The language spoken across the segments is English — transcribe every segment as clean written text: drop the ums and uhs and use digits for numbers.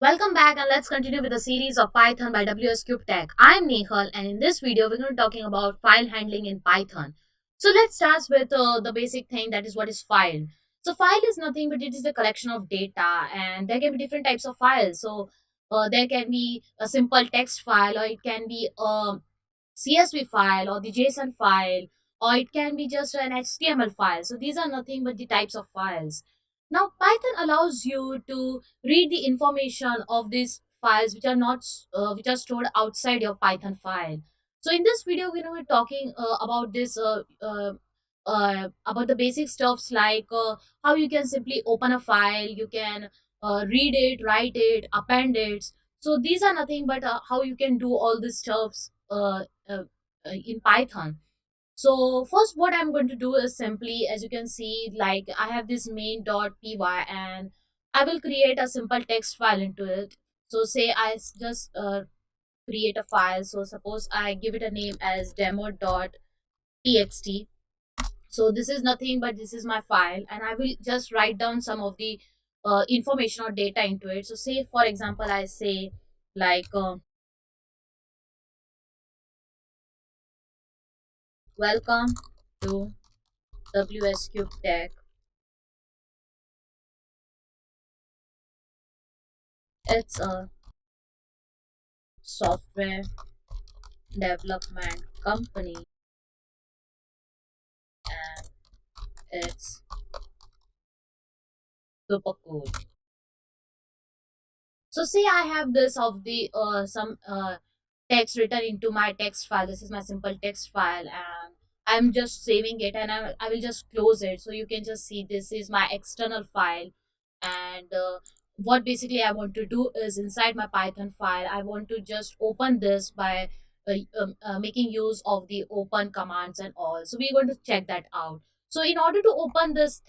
Welcome back and let's continue with the series of Python by WsCubeTech. I'm Nehal and in this video we're going to be talking about file handling in Python. So let's start with the basic thing, that is what is file. So file is nothing but it is the collection of data, and there can be different types of files. So there can be a simple text file, or it can be a CSV file or the JSON file, or it can be just an HTML file. So these are nothing but the types of files. Now Python allows you to read the information of these files which are not which are stored outside your Python file. So in this video we're going to be talking about this about the basic stuffs like how you can simply open a file, you can read it, write it, append it. So these are nothing but how you can do all these stuffs in Python. So first what I'm going to do is simply, as you can see, like I have this main.py and I will create a simple text file into it. So say just create a file. So suppose I give it a name as demo.txt. So this is nothing but this is my file, and I will just write down some of the information or data into it. So say for example I say like welcome to WsCubeTech. It's a software development company and it's super cool. So say I have this of the some text written into my text file. This is my simple text file, and I'm just saving it, and I will just close it. So you can just see this is my external file. And what basically I want to do is inside my Python file, I want to just open this by making use of the open commands and all. So we're going to check that out. So in order to open this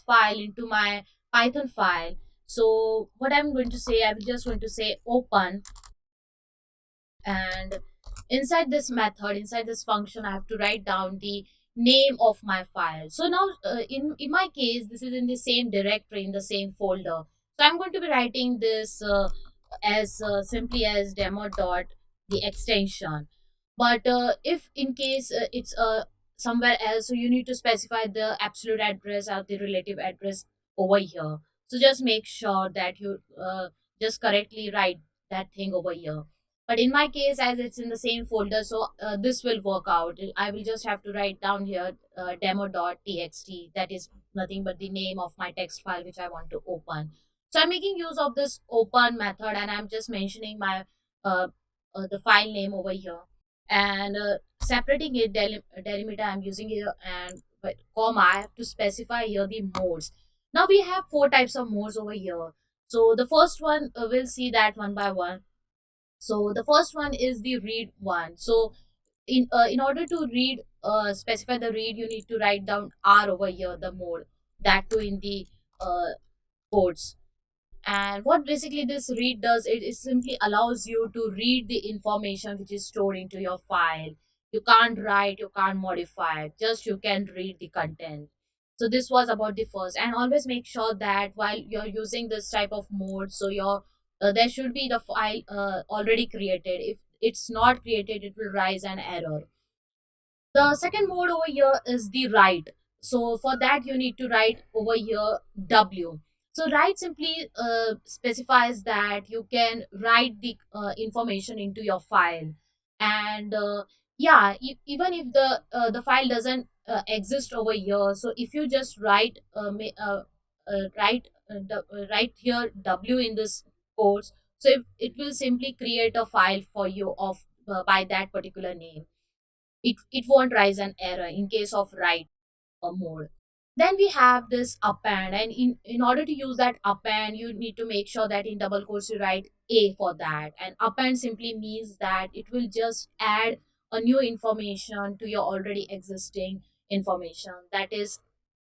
file into my Python file, so what I'm going to say, I'm just going to say open, and inside this method, inside this function, I have to write down the name of my file. So now in my case, this is in the same directory, in the same folder. So I'm going to be writing this as simply as demo dot the extension. But if in case it's somewhere else, so you need to specify the absolute address or the relative address over here. So just make sure that you just correctly write that thing over here. But in my case, as it's in the same folder, so this will work out. I will just have to write down here demo.txt. That is nothing but the name of my text file which I want to open. So I'm making use of this open method, and I'm just mentioning my uh, the file name over here, and separating it delimiter I'm using here, and but comma I have to specify here the modes. Now we have four types of modes over here. So the first one, we'll see that one by one. So the first one is the read one. So in order to read, specify the read, you need to write down R over here, the mode, that too in the uh, codes. And what basically this read does, it simply allows you to read the information which is stored into your file. You can't write, you can't modify, just you can read the content. So this was about the first, and always make sure that while you're using this type of mode, so your there should be the file already created. If it's not created, it will raise an error. The second mode over here is the write. So for that you need to write over here W. So write simply specifies that you can write the information into your file, and yeah, even if the file doesn't exist over here, so if you just write here W in this course, so it will simply create a file for you of by that particular name. It won't raise an error in case of write mode. Then we have this append, and in order to use that append, you need to make sure that in double quotes you write a for that. And append simply means that it will just add a new information to your already existing information. That is,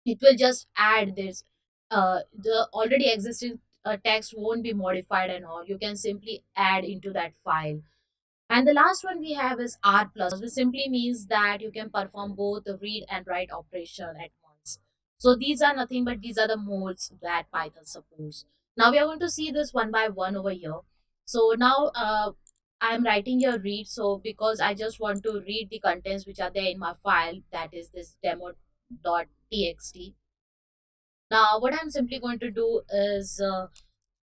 it will just add this the already existing text won't be modified and all, you can simply add into that file. And the last one we have is R plus, which simply means that you can perform both the read and write operation at once. So these are nothing but these are the modes that Python supports. Now we are going to see this one by one over here. So now I'm writing here read. So because I just want to read the contents which are there in my file, that is this demo.txt. Now what I'm simply going to do is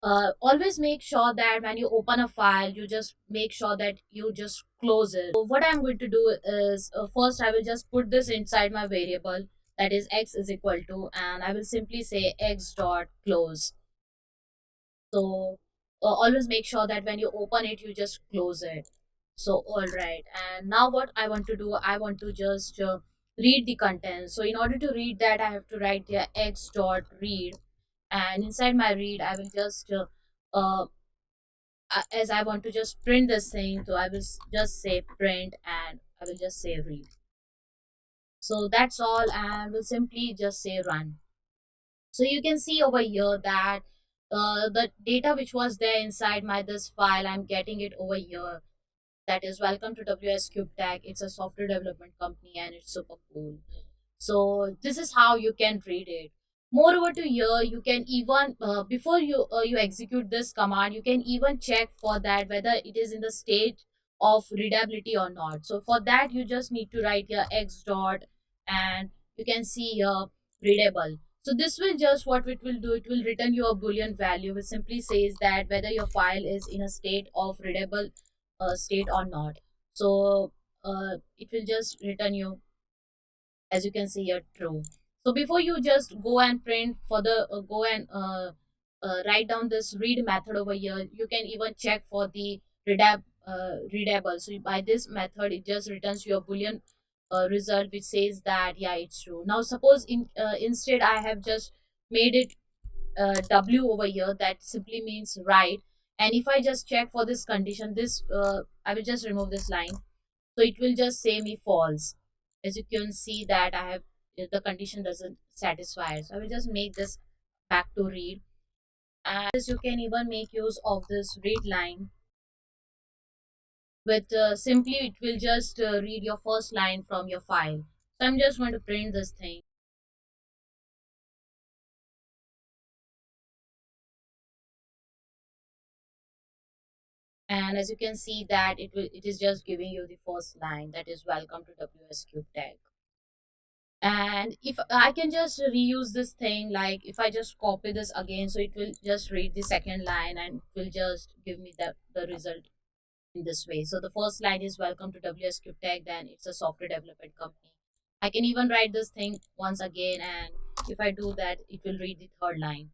always make sure that when you open a file, you just make sure that you just close it. So what I'm going to do is first I will just put this inside my variable, that is x is equal to, and I will simply say x dot close. So always make sure that when you open it, you just close it. So all right, and now what I want to do, I want to just read the content. So in order to read that, I have to write here x dot read, and inside my read I will just uh, as I want to just print this thing, so I will just say print, and I will just say read. So that's all, and we'll simply just say run. So you can see over here that the data which was there inside my this file, I'm getting it over here. That is welcome to WsCubeTech. It's a software development company and it's super cool. So this is how you can read it. Moreover to here, you can even before you execute this command, you can even check for that whether it is in the state of readability or not. So for that, you just need to write your x dot, and you can see here readable. So this will just what it will do. It will return you a boolean value, which simply says that whether your file is in a state of readable state or not. So it will just return you, as you can see here, true. So before you just go and print for the go and write down this read method over here, you can even check for the readable. So by this method, it just returns you a boolean result which says that yeah, it's true. Now suppose instead I have just made it w over here, that simply means right. And if I just check for this condition, this I will just remove this line, so it will just say me false. As you can see that I have the condition doesn't satisfy, so I will just make this back to read. And this you can even make use of this read line with simply it will just read your first line from your file. So I'm just going to print this thing, and as you can see that it is just giving you the first line, that is welcome to WsCubeTech. And if I can just reuse this thing, like if I just copy this again, so it will just read the second line and it will just give me the result in this way. So the first line is welcome to WsCubeTech, then it's a software development company. I can even write this thing once again, and if I do that, it will read the third line.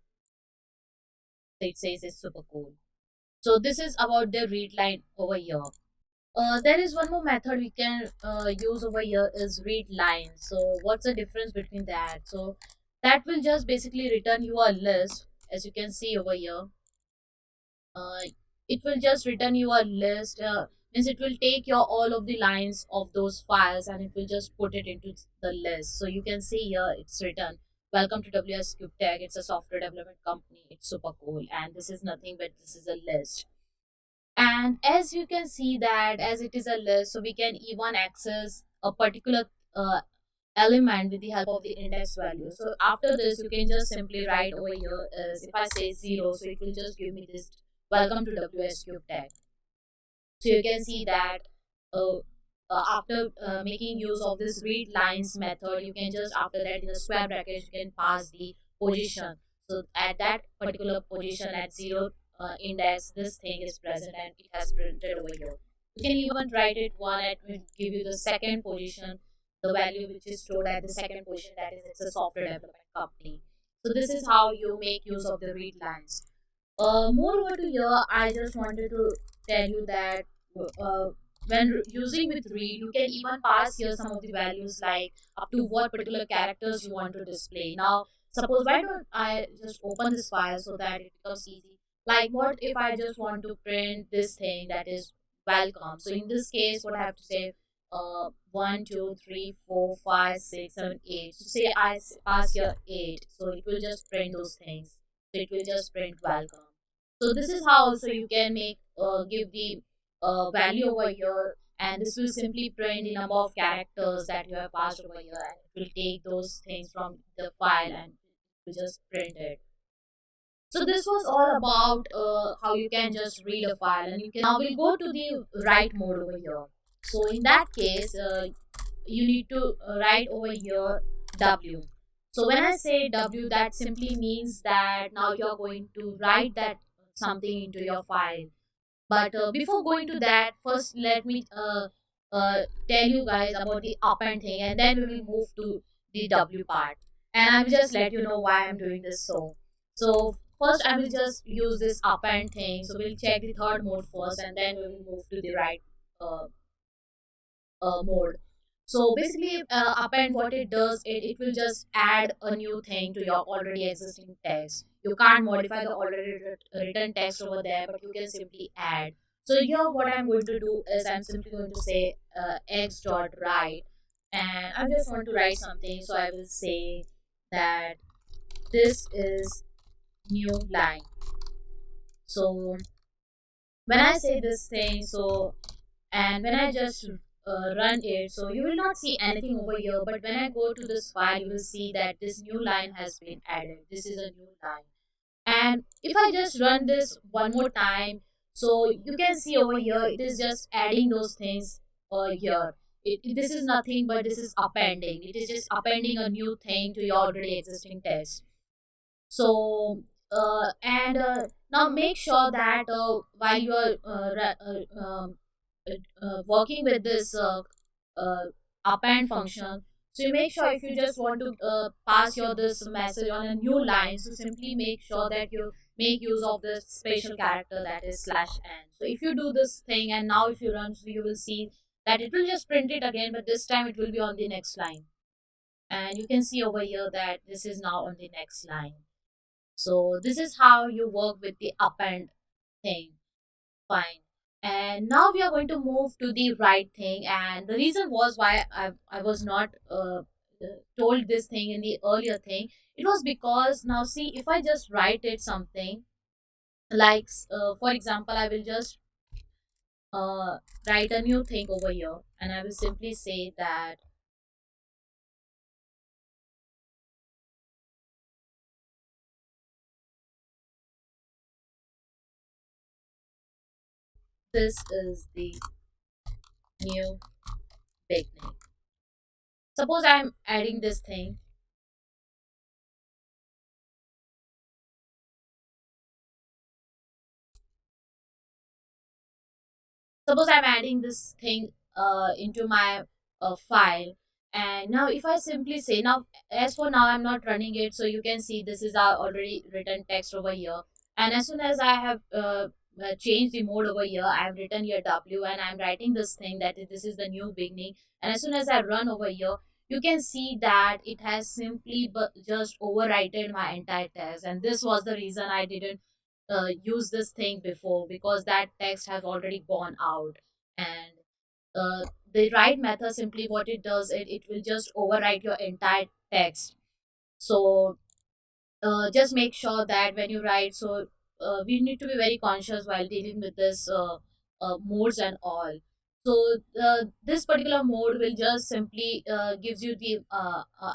So it says it's super cool. So this is about the read line over here. There is one more method we can use over here is read line. So what's the difference between that? So that will just basically return you a list, as you can see over here. Uh, it will just return you a list. Means it will take your all of the lines of those files and it will just put it into the list. So you can see here it's written welcome to WsCubeTech. It's a software development company. It's super cool, and this is nothing but this is a list. And as you can see that as it is a list, so we can even access a particular element with the help of the index value. So after this, you can just simply write over here is if I say 0, so it will just give me this welcome to WsCubeTech. So you can see that uh, after making use of this read lines method, you can just after that in the square brackets you can pass the position. So at that particular position at 0 index, this thing is present and it has printed over here. You can even write it one and will give you the second position, the value which is stored at the second position, that is it's a software development company. So this is how you make use of the read lines. Moreover to here, I just wanted to tell you that uh, when using with read, you can even pass here some of the values like up to what particular characters you want to display. Now, suppose why don't I just open this file so that it becomes easy? Like what if I just want to print this thing that is welcome? So in this case, what I have to say, 1, 2, 3, 4, 5, 6, 7, 8. So say I pass here 8, so it will just print those things. So it will just print welcome. So this is how also you can make give the value over here, and this will simply print the number of characters that you have passed over here, and it will take those things from the file and it will just print it. So this was all about how you can just read a file, and you can now we'll go to the write mode over here. So in that case, you need to write over here W. So when I say W, that simply means that now you're going to write that something into your file. But before going to that, first let me tell you guys about the append thing, and then we will move to the W part. And I will just let you know why I'm doing this. So first I will just use this append thing. So we'll check the third mode first, and then we will move to the right uh, mode. So basically, append what it does, it will just add a new thing to your already existing text. You can't modify the already written text over there, but you can simply add. So here, what I'm going to do is I'm simply going to say x dot write, and I just want to write something. So I will say that this is new line. So when I say this thing, so and when I just run it, so you will not see anything over here, but when I go to this file, you will see that this new line has been added. This is a new line. And if I just run this one more time, so you can see over here, it is just adding those things here. This is nothing but this is appending. It is just appending a new thing to your already existing text. So and now make sure that while you are working with this uh, append function, so you make sure if you just want to pass your this message on a new line, so simply make sure that you make use of this special character that is slash n. So if you do this thing and now if you run, so you will see that it will just print it again, but this time it will be on the next line. And you can see over here that this is now on the next line. So this is how you work with the append thing. Fine. And now we are going to move to the right thing. And the reason was why I was not told this thing in the earlier thing. It was because now see, if I just write it something like, for example, I will just uh, write a new thing over here, and I will simply say that this is the new beginning. Suppose I'm adding this thing. Suppose I'm adding this thing into my file, and now if I simply say now, as for now I'm not running it, so you can see this is our already written text over here. And as soon as I have changed the mode over here, I have written here W, and I'm writing this thing that this is the new beginning. And as soon as I run over here, you can see that it has simply just overwritten my entire text, and this was the reason I didn't use this thing before, because that text has already gone out. And the write method, simply what it does, it will just overwrite your entire text. So just make sure that when you write, so we need to be very conscious while dealing with this modes and all. So this particular mode will just simply gives you the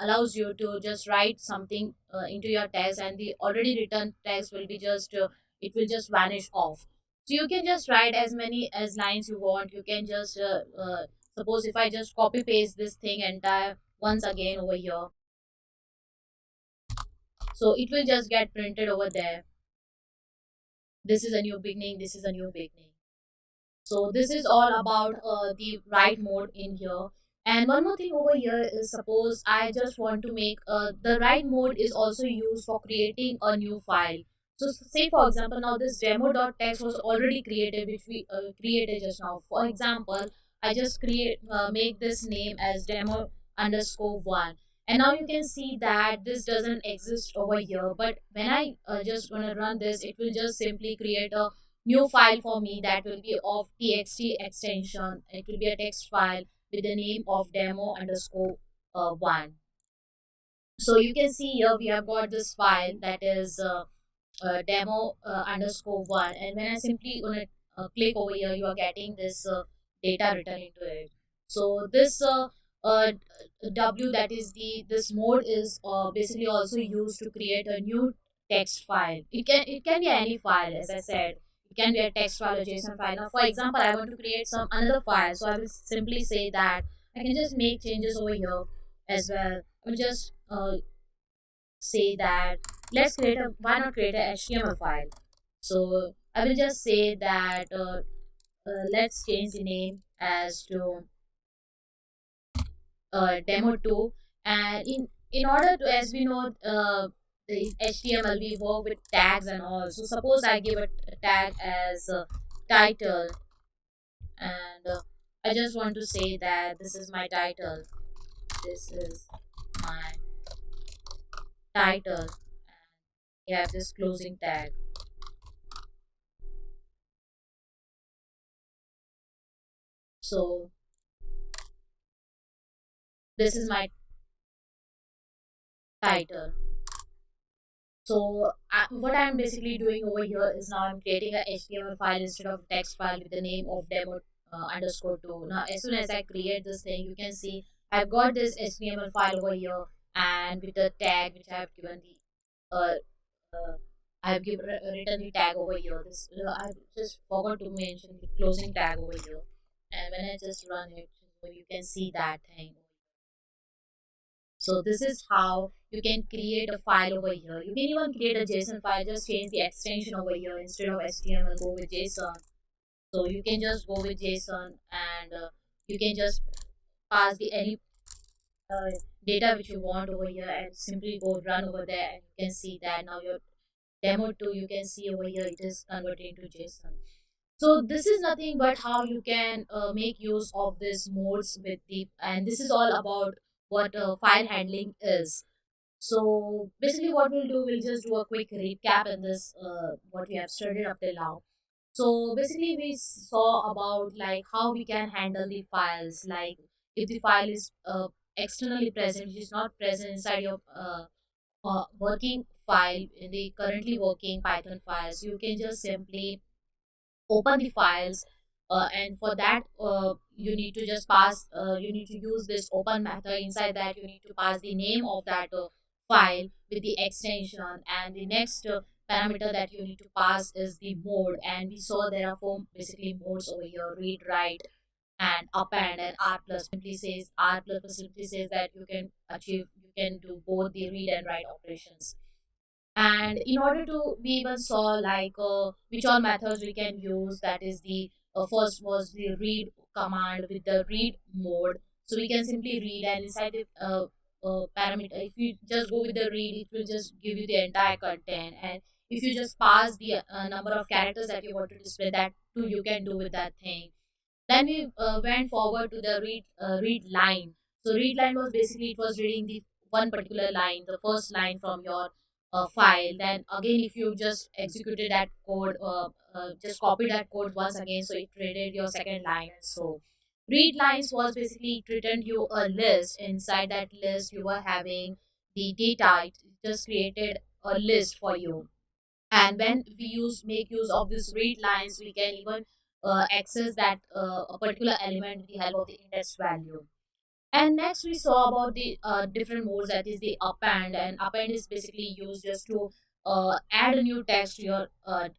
allows you to just write something into your text, and the already written text will be just it will just vanish off. So you can just write as many as lines you want. You can just suppose if I just copy paste this thing entire once again over here, so it will just get printed over there. This is a new beginning, this is a new beginning. So this is all about the write mode in here. And one more thing over here is, suppose I just want to make the write mode is also used for creating a new file. So say for example, now this demo.txt was already created, which we created just now. For example, I just create make this name as demo underscore one. And now you can see that this doesn't exist over here. But when I just gonna run this, it will just simply create a new file for me that will be of txt extension. It will be a text file with the name of demo underscore one. So you can see here we have got this file that is demo underscore one, and when I simply gonna click over here, you are getting this data written into it. So this uh, W, that is the this mode is basically also used to create a new text file. It can be any file, as I said. It can be a text file or JSON file. Now, for example, I want to create some another file, so I will simply say that I can just make changes over here as well. I will just say that let's create a why not create a HTML file. So I will just say that let's change the name as to demo 2. And in order to, as we know, the HTML, we work with tags and all. So suppose I give a tag as title, and I just want to say that this is my title, this is my title, and we have this closing tag. So this is my title. So what I'm basically doing over here is now I'm creating a HTML file instead of text file with the name of demo underscore 2. Now as soon as I create this thing, you can see I've got this HTML file over here, and with the tag which I have given the I have written the tag over here. This I just forgot to mention the closing tag over here, and when I just run it, so you can see that thing. So this is how you can create a file over here. You can even create a JSON file. Just change the extension over here. Instead of HTML, go with JSON. So you can just go with JSON, and you can just pass the any uh, data which you want over here, and simply go run over there, and you can see that now your demo 2, you can see over here, it is converted into JSON. So this is nothing but how you can make use of this modes with the, and this is all about what file handling is. So basically what we'll do, we'll just do a quick recap in this what we have studied up till now. So basically we saw about like how we can handle the files, like if the file is externally present, which is not present inside your working file, in the currently working Python files, you can just simply open the files, and for that you need to just pass you need to use this open method. Inside that you need to pass the name of that file with the extension, and the next parameter that you need to pass is the mode. And we saw there are four basically modes over here: read, write, and append. And r plus simply says that you can do both the read and write operations. And in order to, we even saw like which all methods we can use. That is the first was the read command with the read mode. So we can simply read, and inside the parameter, if you just go with the read, it will just give you the entire content. And if you just pass the number of characters that you want to display, that too you can do with that thing. Then we went forward to the read line. So read line was basically, it was reading the one particular line, the first line from your file. Then again, if you just executed that code, just copied that code once again, so it read your second line. And so read lines was basically, it returned you a list. Inside that list you were having the data. It just created a list for you. And when we make use of these read lines, we can even access that a particular element with the help of the index value. And next we saw about the different modes, that is the append. And append is basically used just to add a new text to your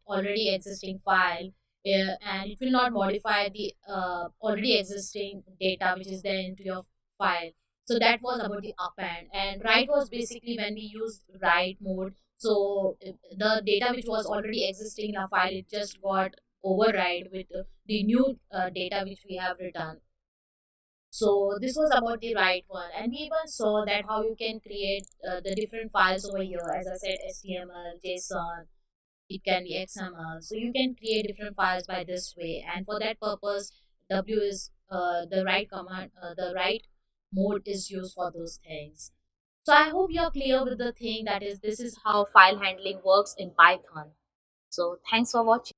already existing file, and it will not modify the already existing data which is there into your file. So that was about the append. And write was basically when we used write mode. So the data which was already existing in a file, it just got override with the new data which we have written. So this was about the right one. And we even saw that how you can create the different files over here. As I said, HTML, JSON, it can be XML. So you can create different files by this way. And for that purpose, W is the right command, the right mode is used for those things. So I hope you're clear with the thing, that is, this is how file handling works in Python. So thanks for watching.